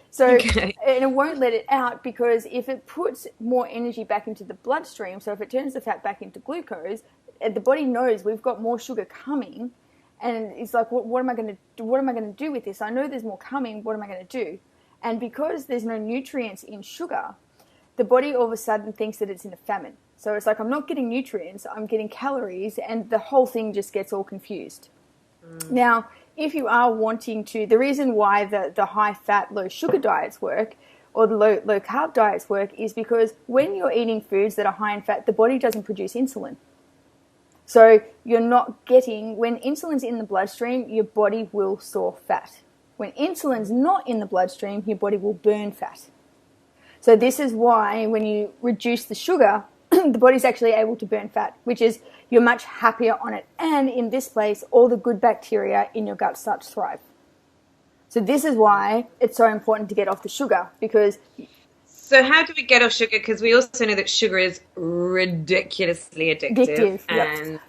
So, Okay. and it won't let it out because if it puts more energy back into the bloodstream, so if it turns the fat back into glucose, the body knows we've got more sugar coming, and it's like, what am I going to do? What am I going to do with this? I know there's more coming. What am I going to do? And because there's no nutrients in sugar, the body all of a sudden thinks that it's in a famine. So it's like, I'm not getting nutrients, I'm getting calories, and the whole thing just gets all confused. Now, if you are wanting to, the reason why the high-fat, low-sugar diets work, or the low-carb diets work, is because when you're eating foods that are high in fat, the body doesn't produce insulin. So you're not getting, when insulin's in the bloodstream, your body will store fat. When insulin's not in the bloodstream, your body will burn fat. So this is why when you reduce the sugar, the body's actually able to burn fat, which is you're much happier on it. And in this place, all the good bacteria in your gut start to thrive. So this is why it's so important to get off the sugar, because... So how do we get off sugar? Because we also know that sugar is ridiculously addictive. Yep.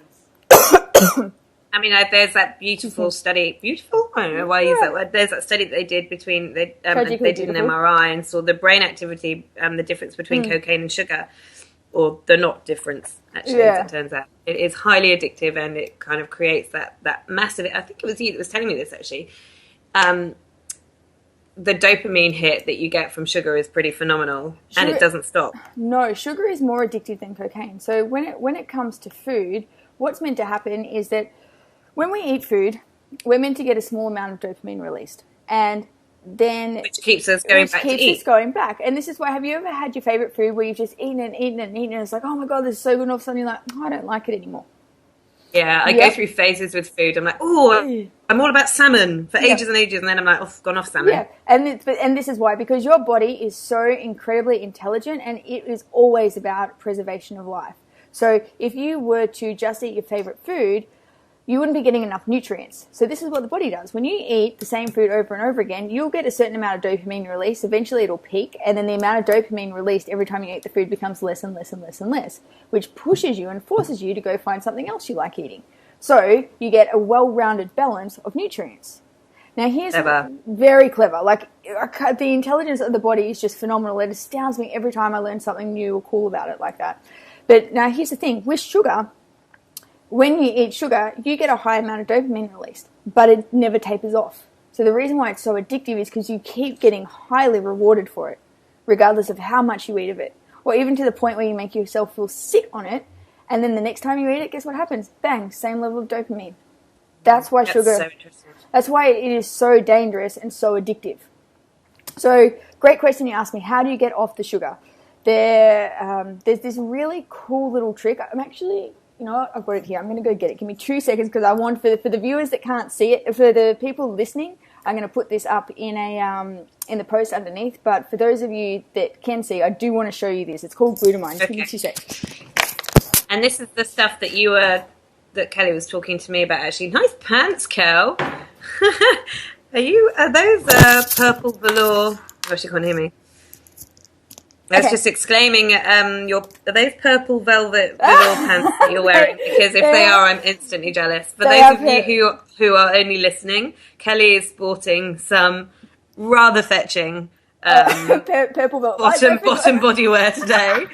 And I mean, there's that beautiful study. Beautiful? I don't know why I use that word. There's that study that they did between they did an MRI and saw the brain activity, the difference between cocaine and sugar, or the not difference. Actually, as it turns out, it is highly addictive, and it kind of creates that massive. I think it was you that was telling me this actually. The dopamine hit that you get from sugar is pretty phenomenal, and it doesn't stop. No, sugar is more addictive than cocaine. So when it comes to food, what's meant to happen is that when we eat food, we're meant to get a small amount of dopamine released, and then which keeps us going back to eat. Keeps us going back. And this is why, have you ever had your favorite food where you've just eaten and eaten and eaten, and it's like, oh my God, this is so good, and all of a sudden you're like, oh, I don't like it anymore. Yeah, I go through phases with food. I'm like, oh, I'm all about salmon for ages and ages, and then I'm like, oh, gone off salmon. Yeah, and this is why, because your body is so incredibly intelligent, and it is always about preservation of life. So if you were to just eat your favorite food, you wouldn't be getting enough nutrients. So this is what the body does. When you eat the same food over and over again, you'll get a certain amount of dopamine release. Eventually it'll peak, and then the amount of dopamine released every time you eat the food becomes less and less and less and less, which pushes you and forces you to go find something else you like eating. So you get a well-rounded balance of nutrients. Now here's very clever. Like, the intelligence of the body is just phenomenal. It astounds me every time I learn something new or cool about it like that. But now here's the thing. With sugar, when you eat sugar, you get a high amount of dopamine released, but it never tapers off. So the reason why it's so addictive is because you keep getting highly rewarded for it, regardless of how much you eat of it. Or even to the point where you make yourself feel sick on it, and then the next time you eat it, guess what happens? Bang, same level of dopamine. That's why sugar... So interesting. That's why it is so dangerous and so addictive. So, great question you asked me. How do you get off the sugar? There's this really cool little trick. I'm actually... You know what? I've got it here. I'm going to go get it. Give me 2 seconds, because I want, for the viewers that can't see it, for the people listening, I'm going to put this up in the post underneath. But for those of you that can see, I do want to show you this. It's called glutamine. Just give me 2 seconds. And this is the stuff that that Kelly was talking to me about. Actually, nice pants, Kel. Are those purple velour? Oh, she can't hear me. I was just exclaiming, are those purple velvet velour pants that you're wearing? Because if they are, I'm instantly jealous. For those of you who are only listening, Kelly is sporting some rather fetching purple velvet bottom bodywear today.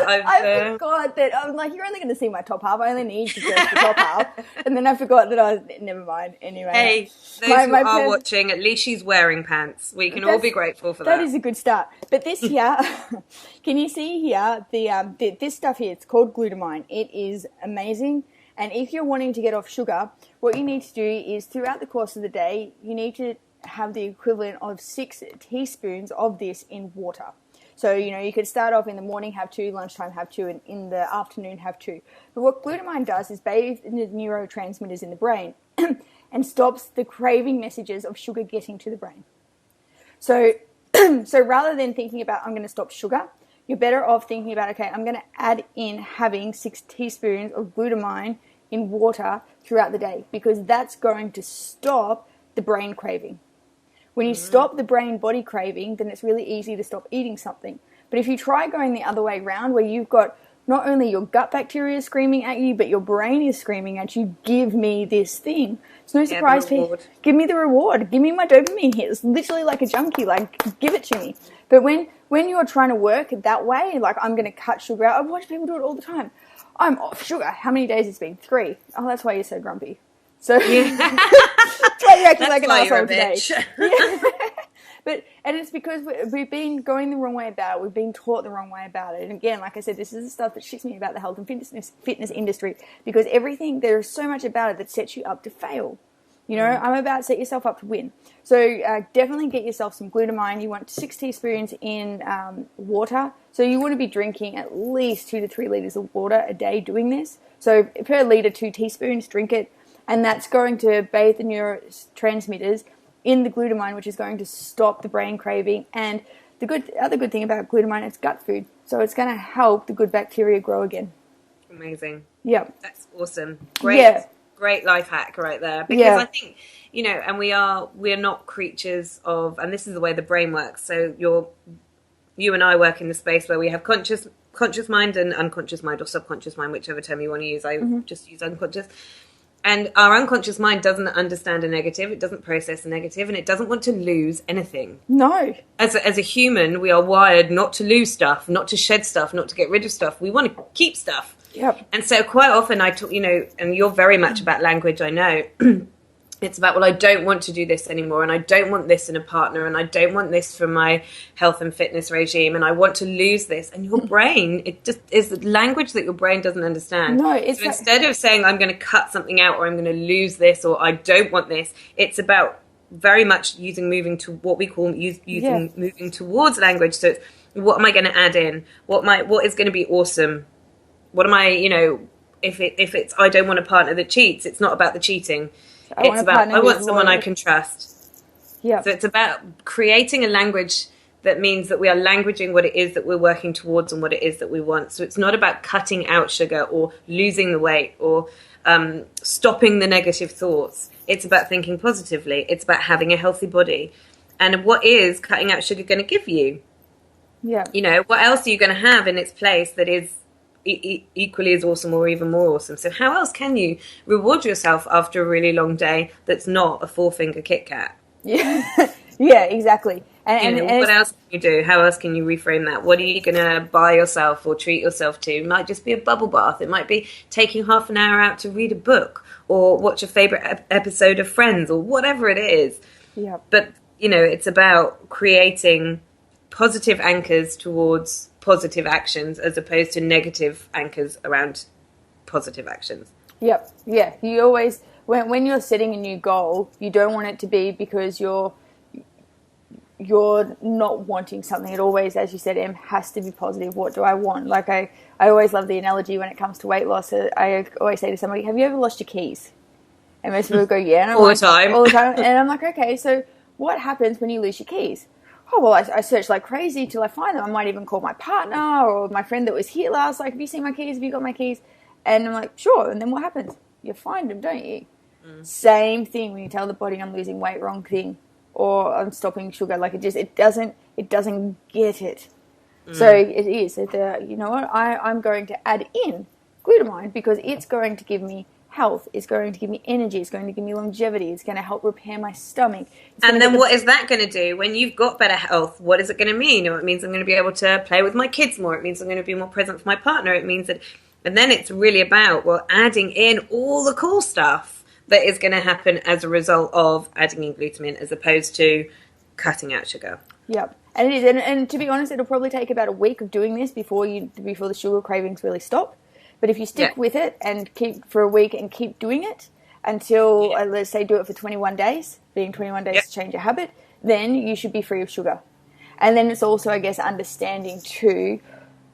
I forgot that. I'm like, you're only going to see my top half. I only need to dress the top half. And then I forgot that never mind. Anyway. Hey, those who are watching, at least she's wearing pants. We can all be grateful for that. That is a good start. But this here, can you see here, this stuff here, it's called glutamine. It is amazing. And if you're wanting to get off sugar, what you need to do is, throughout the course of the day, you need to have the equivalent of 6 teaspoons of this in water. So, you could start off in the morning, have 2, lunchtime, have 2, and in the afternoon, have 2. But what glutamine does is bathe in the neurotransmitters in the brain and stops the craving messages of sugar getting to the brain. So So rather than thinking about, I'm going to stop sugar, you're better off thinking about, okay, I'm going to add in having 6 teaspoons of glutamine in water throughout the day, because that's going to stop the brain craving. When you stop the brain body craving, then it's really easy to stop eating something. But if you try going the other way around, where you've got not only your gut bacteria screaming at you, but your brain is screaming at you, give me this thing. It's no surprise. Give me the reward. Give me my dopamine hit. It's literally like a junkie. Like, give it to me. But when you're trying to work that way, like, I'm going to cut sugar out. I watch people do it all the time. I'm off sugar. How many days it's been? 3. Oh, that's why you're so grumpy. So that's why you're acting like an asshole today. And it's because we've been going the wrong way about it. We've been taught the wrong way about it. And again, like I said, this is the stuff that shits me about the health and fitness industry, because there's so much about it that sets you up to fail. You know, I'm about to set yourself up to win. So definitely get yourself some glutamine. You want 6 teaspoons in water. So you want to be drinking at least 2 to 3 liters of water a day doing this. So per liter, 2 teaspoons, drink it. And that's going to bathe the neurotransmitters in the glutamine, which is going to stop the brain craving. And the other good thing about glutamine, it's gut food. So it's going to help the good bacteria grow again. Amazing. Yeah. That's awesome. Great life hack right there. Because I think, you know, and we are not creatures of, and this is the way the brain works. So you and I work in the space where we have conscious mind and unconscious mind, or subconscious mind, whichever term you want to use. I just use unconscious. And our unconscious mind doesn't understand a negative, it doesn't process a negative, and it doesn't want to lose anything. No. As a human, we are wired not to lose stuff, not to shed stuff, not to get rid of stuff. We want to keep stuff. Yep. And so quite often I talk, you know, and you're very much about language, I know. It's about, well, I don't want to do this anymore, and I don't want this in a partner, and I don't want this for my health and fitness regime, and I want to lose this. And your brain, it just is the language that your brain doesn't understand. No, it's so instead of saying, I'm going to cut something out, or I'm going to lose this, or I don't want this, it's about very much moving to what we call moving towards language. So it's, what am I going to add in? What is going to be awesome? What am I, you know, if it's I don't want a partner that cheats, it's not about the cheating. It's about, I want someone I can trust. Yeah. So it's about creating a language that means that we are languaging what it is that we're working towards and what it is that we want. So it's not about cutting out sugar or losing the weight or stopping the negative thoughts. It's about thinking positively. It's about having a healthy body. And what is cutting out sugar going to give you? Yeah. You know, what else are you going to have in its place that is equally as awesome or even more awesome? So how else can you reward yourself after a really long day that's not a 4-finger Kit Kat? Yeah. Yeah, exactly. And what else can you do? How else can you reframe that? What are you going to buy yourself or treat yourself to? It might just be a bubble bath. It might be taking half an hour out to read a book or watch a favorite episode of Friends or whatever it is. Yeah. But, you know, it's about creating positive anchors towards positive actions as opposed to negative anchors around positive actions. Yep. Yeah. You always, when you're setting a new goal, you don't want it to be because you're not wanting something. It always, as you said, Em, has to be positive. What do I want? Like I always love the analogy when it comes to weight loss. I always say to somebody, have you ever lost your keys? And most people go, yeah. And I'm all like, the time. All the time. And I'm like, okay, so what happens when you lose your keys? Oh, well, I search like crazy till I find them. I might even call my partner or my friend that was here last, like, have you seen my keys? Have you got my keys? And I'm like, sure. And then what happens? You find them, don't you? Same thing when you tell the body I'm losing weight, wrong thing, or I'm stopping sugar. Like it doesn't get it. So it is. You know what? I'm going to add in glutamine because it's going to give me health, it's going to give me energy, it's going to give me longevity, it's going to help repair my stomach. And then what is that going to do? When you've got better health, what is it going to mean? It means I'm going to be able to play with my kids more. It means I'm going to be more present for my partner. It means that, and then it's really about, well, adding in all the cool stuff that is going to happen as a result of adding in glutamine as opposed to cutting out sugar. Yep. And it is, and to be honest, it'll probably take about a week of doing this before the sugar cravings really stop. But if you stick with it and keep for a week and keep doing it until, let's say, do it for 21 days, being 21 days to change a habit, then you should be free of sugar. And then it's also, I guess, understanding too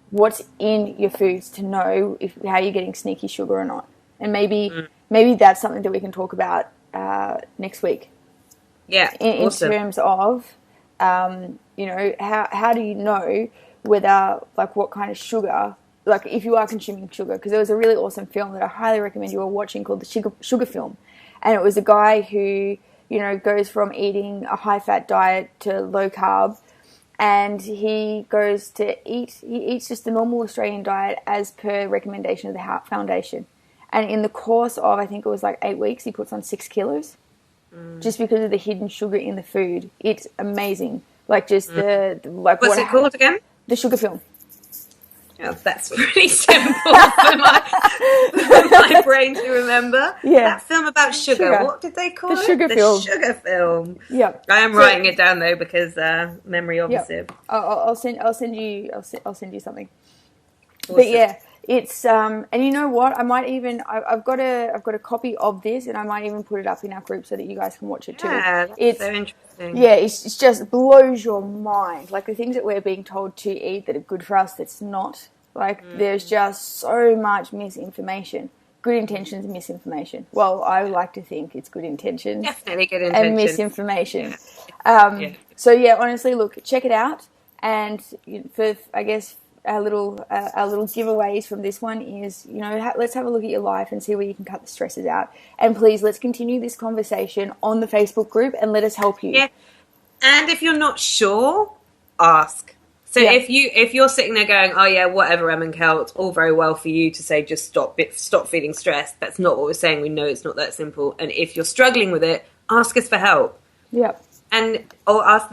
what's in your foods to know how you're getting sneaky sugar or not. And maybe that's something that we can talk about next week. Yeah, in awesome. terms of you know, how do you know whether, like, what kind of sugar, like, if you are consuming sugar? Because there was a really awesome film that I highly recommend you all watching called The Sugar Film. And it was a guy who, you know, goes from eating a high-fat diet to low-carb, and he eats just the normal Australian diet as per recommendation of the Heart Foundation. And in the course of, I think it was like 8 weeks, he puts on 6 kilos just because of the hidden sugar in the food. It's amazing. Like, just What's it called again? The Sugar Film. Oh, that's pretty simple for my brain to remember. Yeah. That film about sugar. What did they call it? The Sugar Film. The Sugar Film. Yeah. I am writing it down though because memory obviously. Yep. I'll send you something. Awesome. But yeah, it's and you know what? I might even I've got a copy of this, and I might even put it up in our group so that you guys can watch it too. Yeah, that's so interesting. Yeah, it's just blows your mind. Like, the things that we're being told to eat that are good for us, that's not. Like, there's just so much misinformation. Good intentions, misinformation. Well, I like to think it's good intentions. Definitely good intentions. And misinformation. Yeah. So, yeah, honestly, look, check it out. And for, I guess, our little giveaways from this one is, you know, let's have a look at your life and see where you can cut the stresses out. And please, let's continue this conversation on the Facebook group and let us help you. Yeah. And if you're not sure, ask. So if you're sitting there going, oh yeah, whatever, Em and Kel, it's all very well for you to say just stop feeling stressed. That's not what we're saying. We know it's not that simple. And if you're struggling with it, ask us for help. Yeah. Or ask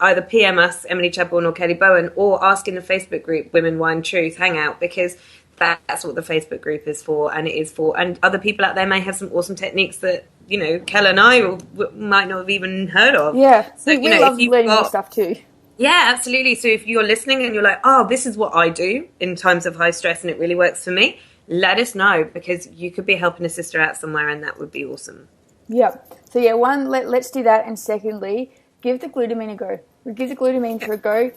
either PM us, Emily Chadbourne or Kelly Bowen, or ask in the Facebook group, Women, Wine, Truth, Hangout, because that's what the Facebook group is for, and it is for. And other people out there may have some awesome techniques that, you know, Kel and I might not have even heard of. Yeah, so, we love learning new stuff too. Yeah, absolutely. So if you're listening and you're like, oh, this is what I do in times of high stress and it really works for me, let us know, because you could be helping a sister out somewhere and that would be awesome. Yeah. So yeah, one, let's do that. And secondly, give the glutamine a go. Give the glutamine a go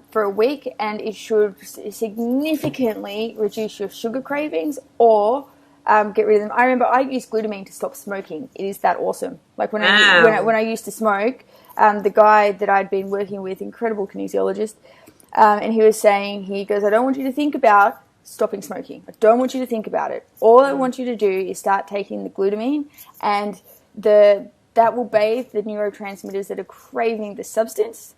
for a week, and it should significantly reduce your sugar cravings or get rid of them. I remember I used glutamine to stop smoking. It is that awesome. Like when I used to smoke, the guy that I'd been working with, incredible kinesiologist, and he was saying, he goes, I don't want you to think about stopping smoking. I don't want you to think about it. All I want you to do is start taking the glutamine, and that will bathe the neurotransmitters that are craving the substance,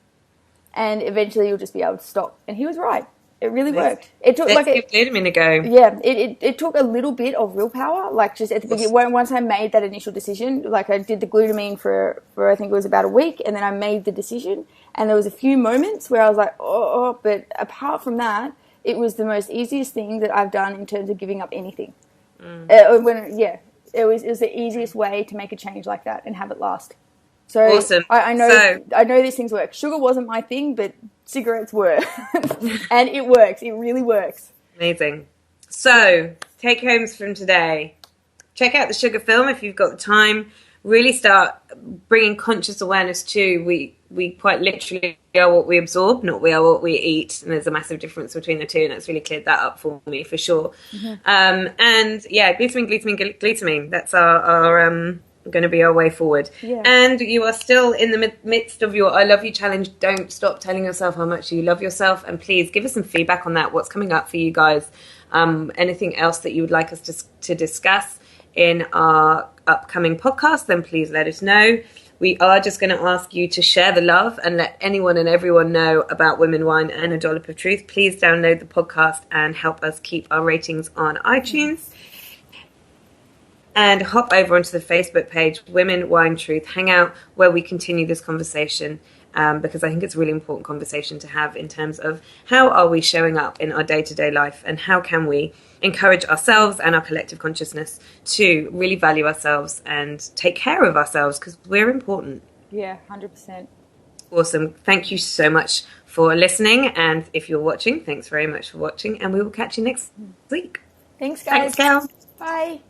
and eventually you'll just be able to stop. And he was right. It really worked. It took give glutamine a go. Yeah, it took a little bit of willpower. Like, just at the beginning, once I made that initial decision, like I did the glutamine for I think it was about a week, and then I made the decision, and there was a few moments where I was like, oh, but apart from that, it was the most easiest thing that I've done in terms of giving up anything. It was the easiest way to make a change like that and have it last. So awesome. I know these things work. Sugar wasn't my thing, but cigarettes were. And it works. It really works. Amazing. So, take homes from today. Check out the Sugar Film if you've got the time. Really start bringing conscious awareness to we quite literally are what we absorb, not we are what we eat. And there's a massive difference between the two, and it's really cleared that up for me for sure. Mm-hmm. And yeah, glutamine. That's our going to be our way forward. Yeah. And you are still in the midst of your I Love You challenge. Don't stop telling yourself how much you love yourself, and please give us some feedback on that. What's coming up for you guys? Anything else that you would like us to discuss in our upcoming podcast, then please let us know. We are just going to ask you to share the love and let anyone and everyone know about Women, Wine and a Dollop of Truth. Please download the podcast and help us keep our ratings on iTunes. And hop over onto the Facebook page, Women, Wine, Truth Hangout, where we continue this conversation, because I think it's a really important conversation to have in terms of how are we showing up in our day-to-day life, and how can we encourage ourselves and our collective consciousness to really value ourselves and take care of ourselves, because we're important. Yeah, 100%. Awesome. Thank you so much for listening. And if you're watching, thanks very much for watching. And we will catch you next week. Thanks, guys. Thanks, Kel. Bye.